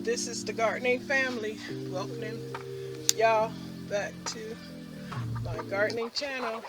This is the gardening family. Welcoming y'all back to my gardening channel.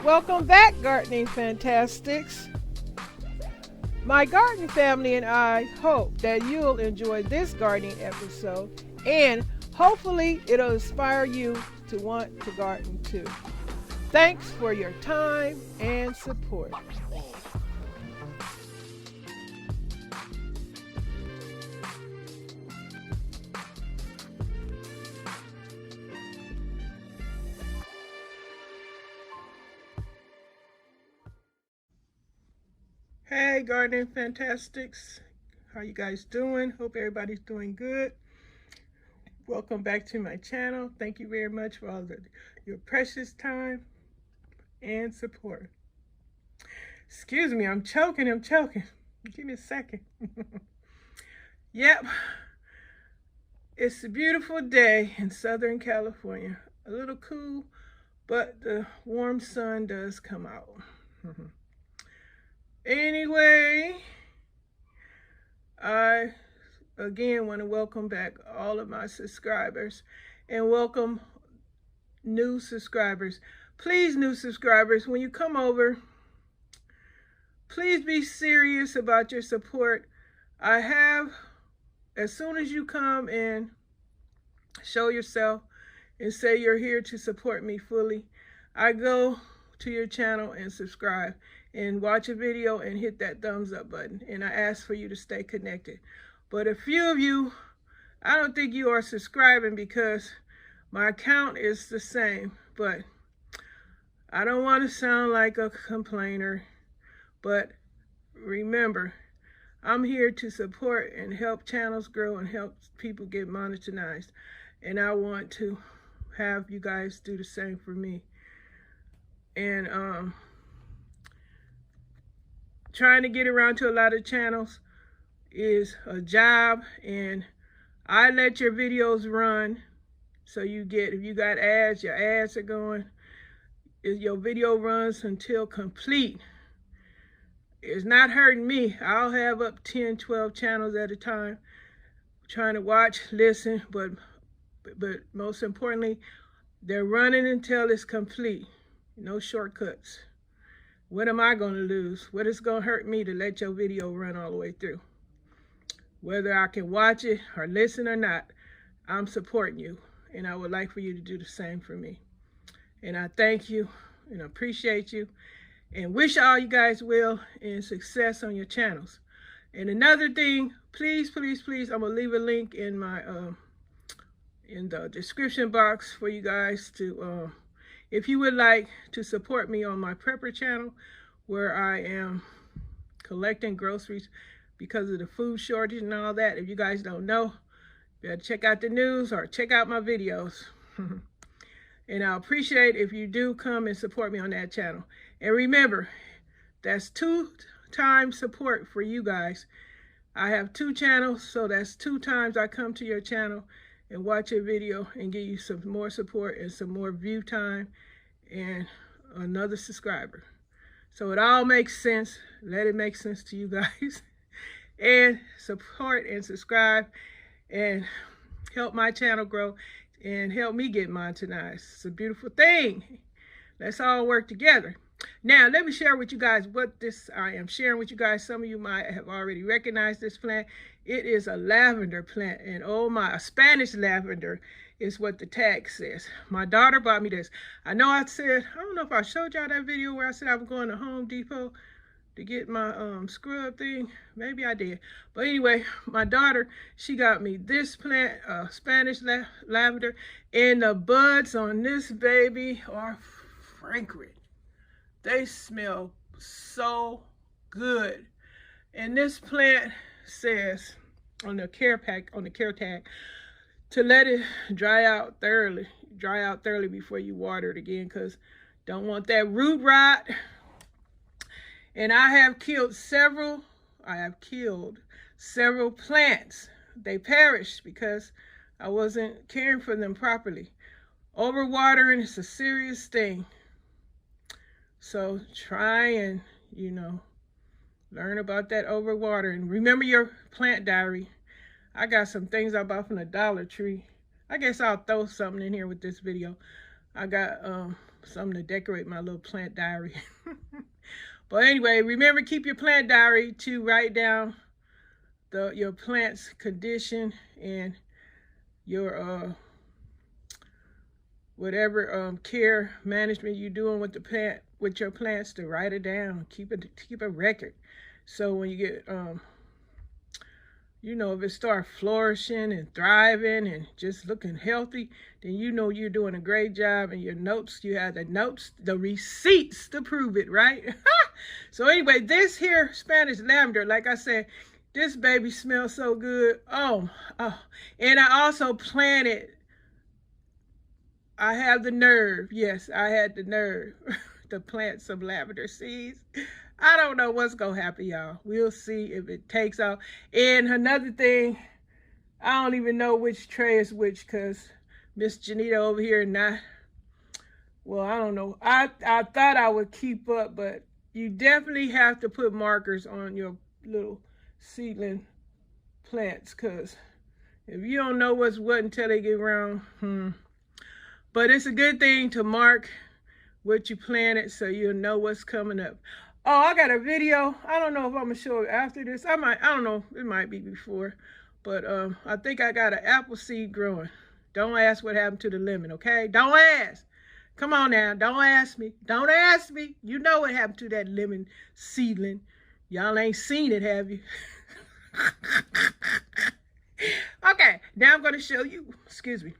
Welcome back, gardening fantastics. My garden family and I hope that you'll enjoy this gardening episode, and hopefully it'll inspire you to want to garden too. Thanks for your time and support. Hey, gardening fantastics. How you guys doing? Hope everybody's doing good. Welcome back to my channel. Thank you very much for all your precious time and support. Excuse me, I'm choking. Give me a second. Yep. It's a beautiful day in Southern California. A little cool, but the warm sun does come out. Anyway, I again want to welcome back all of my subscribers and welcome new subscribers. Please, new subscribers, when you come over, please be serious about your support. As soon as you come and show yourself and say you're here to support me fully, I go to your channel and subscribe and watch a video and hit that thumbs up button, and I ask for you to stay connected. But a few of you, I don't think you are subscribing because my account is the same, but I don't want to sound like a complainer, but remember, I'm here to support and help channels grow and help people get monetized, and I want to have you guys do the same for me. And trying to get around to a lot of channels is a job, and I let your videos run so if you got ads, your ads are going. Your video runs until complete. It's not hurting me. I'll have up 10, 12 channels at a time trying to watch, listen, but most importantly, they're running until it's complete. No shortcuts. What am I going to lose? What is going to hurt me to let your video run all the way through? Whether I can watch it or listen or not, I'm supporting you, and I would like for you to do the same for me. And I thank you and appreciate you and wish all you guys well and success on your channels. And another thing, please, please, please, I'm going to leave a link in my in the description box for you guys to if you would like to support me on my prepper channel, where I am collecting groceries because of the food shortage and all that. If you guys don't know, you gotta check out the news or check out my videos. And I'll appreciate if you do come and support me on that channel. And remember, that's 2 times support for you guys. I have 2 channels, so that's 2 times I come to your channel and watch your video and give you some more support and some more view time and another subscriber. So it all makes sense. Let it make sense to you guys. And support and subscribe and help my channel grow and help me get monetized. It's a beautiful thing. Let's all work together. Now, let me share with you guys what I am sharing with you guys. Some of you might have already recognized this plant. It is a lavender plant, and oh my, a Spanish lavender is what the tag says. My daughter bought me this. I know I don't know if I showed y'all that video where I said I was going to Home Depot to get my scrub thing. Maybe I did. But anyway, my daughter, she got me this plant, Spanish lavender, and the buds on this baby are fragrant. They smell so good. And this plant says on the care tag to let it dry out thoroughly before you water it again, because don't want that root rot. And I have killed several plants. They perished because I wasn't caring for them properly. Overwatering is a serious thing. So try and, learn about that overwatering. Remember your plant diary. I got some things I bought from the Dollar Tree. I guess I'll throw something in here with this video. I got something to decorate my little plant diary. But anyway, remember, keep your plant diary to write down your plant's condition and your whatever care management you're doing with the plant, with your plants, to write it down. Keep a record. So when you get you know, if it starts flourishing and thriving and just looking healthy, then you know you're doing a great job. And your notes, you have the notes, the receipts to prove it, right? So anyway, this here Spanish lavender, like I said, this baby smells so good. Oh. And I also planted, I have the nerve, yes, I had the nerve to plant some lavender seeds. I don't know what's going to happen, y'all. We'll see if it takes off. And another thing, I don't even know which tray is which, because Miss Janita over here not, well, I don't know. I thought I would keep up, but you definitely have to put markers on your little seedling plants, because if you don't know what's what until they get around, But it's a good thing to mark what you planted so you'll know what's coming up. Oh, I got a video. I don't know if I'm gonna show it after this. I don't know, it might be before. But I think I got an apple seed growing. Don't ask what happened to the lemon, okay? Don't ask. Come on now, don't ask me. Don't ask me. You know what happened to that lemon seedling. Y'all ain't seen it, have you? Okay, now I'm gonna show you, excuse me.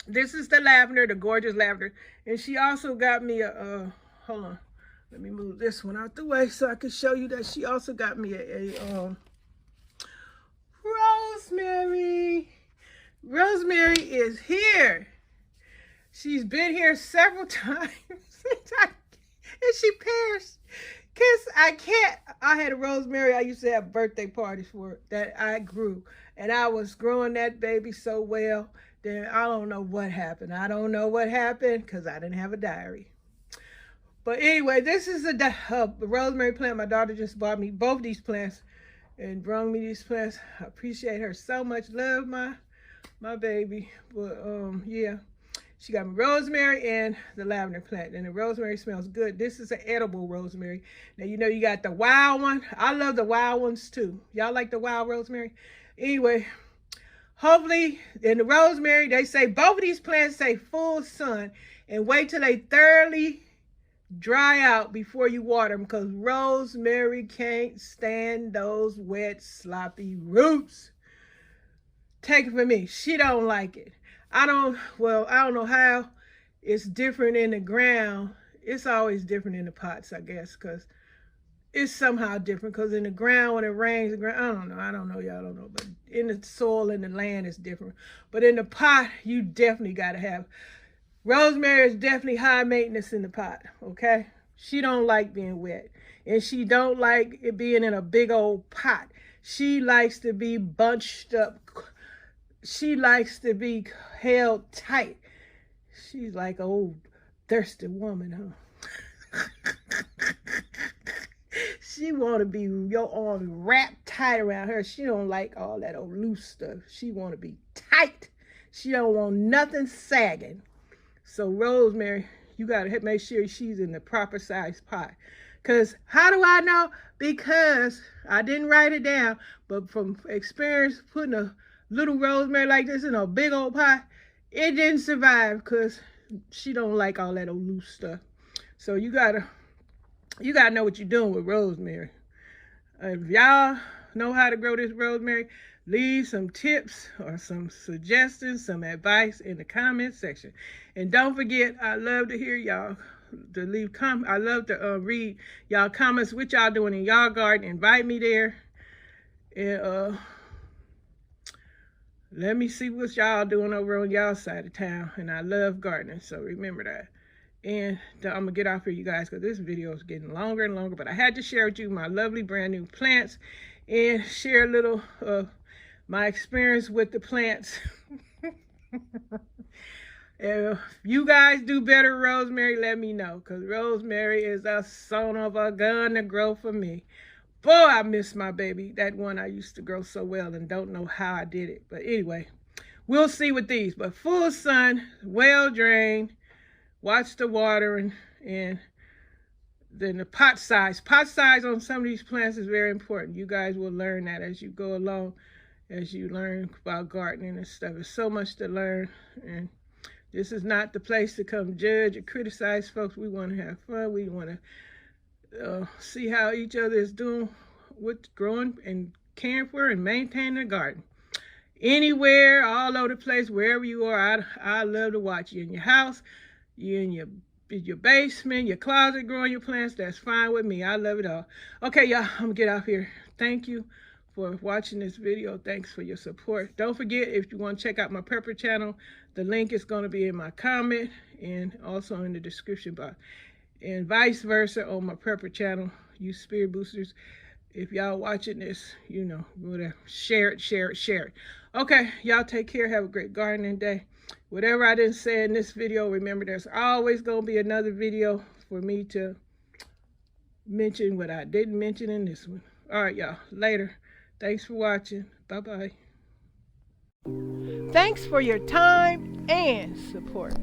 This is the lavender, the gorgeous lavender. And she also got me a, hold on. Let me move this one out the way so I can show you that she also got me a rosemary. Rosemary is here. She's been here several times. And she pairs. I had a rosemary I used to have birthday parties for that I grew. And I was growing that baby so well. Then I don't know what happened. I don't know what happened because I didn't have a diary. But anyway, this is the rosemary plant. My daughter just bought me both these plants and brought me these plants. I appreciate her so much. Love my baby. But yeah, she got me rosemary and the lavender plant. And the rosemary smells good. This is an edible rosemary. Now, you know, you got the wild one. I love the wild ones too. Y'all like the wild rosemary? Anyway, hopefully, in the rosemary, they say both of these plants say full sun, and wait till they thoroughly dry out before you water them, because rosemary can't stand those wet, sloppy roots. Take it from me, she don't like it. I don't know how it's different in the ground. It's always different in the pots, I guess, because it's somehow different, because in the ground, when it rains, I don't know, y'all don't know, but in the soil, in the land, it's different. But in the pot, you definitely got to have, rosemary is definitely high maintenance in the pot, okay? She don't like being wet, and she don't like it being in a big old pot. She likes to be bunched up. She likes to be held tight. She's like an old thirsty woman, huh? She want to be your arm wrapped tight around her. She don't like all that old loose stuff. She want to be tight. She don't want nothing sagging. So rosemary, you got to make sure she's in the proper size pot. Because how do I know? Because I didn't write it down, but from experience putting a little rosemary like this in a big old pot, it didn't survive because she don't like all that old loose stuff. So you gotta know what you're doing with rosemary. If y'all know how to grow this rosemary, leave some tips or some suggestions, some advice in the comment section. And don't forget, I love to hear y'all to leave comments. I love to read y'all comments, what y'all doing in y'all garden. Invite me there. And let me see what y'all doing over on y'all side of town. And I love gardening, so remember that. And I'm gonna get off here, you guys, because this video is getting longer and longer. But I had to share with you my lovely brand new plants and share a little of my experience with the plants. If you guys do better rosemary, let me know, because rosemary is a son of a gun to grow for me. Boy, I miss my baby. That one I used to grow so well and don't know how I did it. But anyway, we'll see with these. But full sun, well drained. Watch the watering, and then the pot size. Pot size on some of these plants is very important. You guys will learn that as you go along, as you learn about gardening and stuff. There's so much to learn, and this is not the place to come judge or criticize folks. We want to have fun. We want to see how each other is doing with growing and caring for and maintaining the garden. Anywhere, all over the place, wherever you are, I love to watch you in your house, you in your basement, your closet, growing your plants. That's fine with me. I love it all. Okay, y'all, I'm gonna get off here. Thank you for watching this video. Thanks for your support. Don't forget, if you want to check out my pepper channel, the link is going to be in my comment and also in the description box, and vice versa on my pepper channel. You spirit boosters, if y'all watching this, you know, whatever, share it. Okay, y'all take care. Have a great gardening day. Whatever I didn't say in this video, remember there's always going to be another video for me to mention what I didn't mention in this one. All right, y'all. Later. Thanks for watching. Bye-bye. Thanks for your time and support.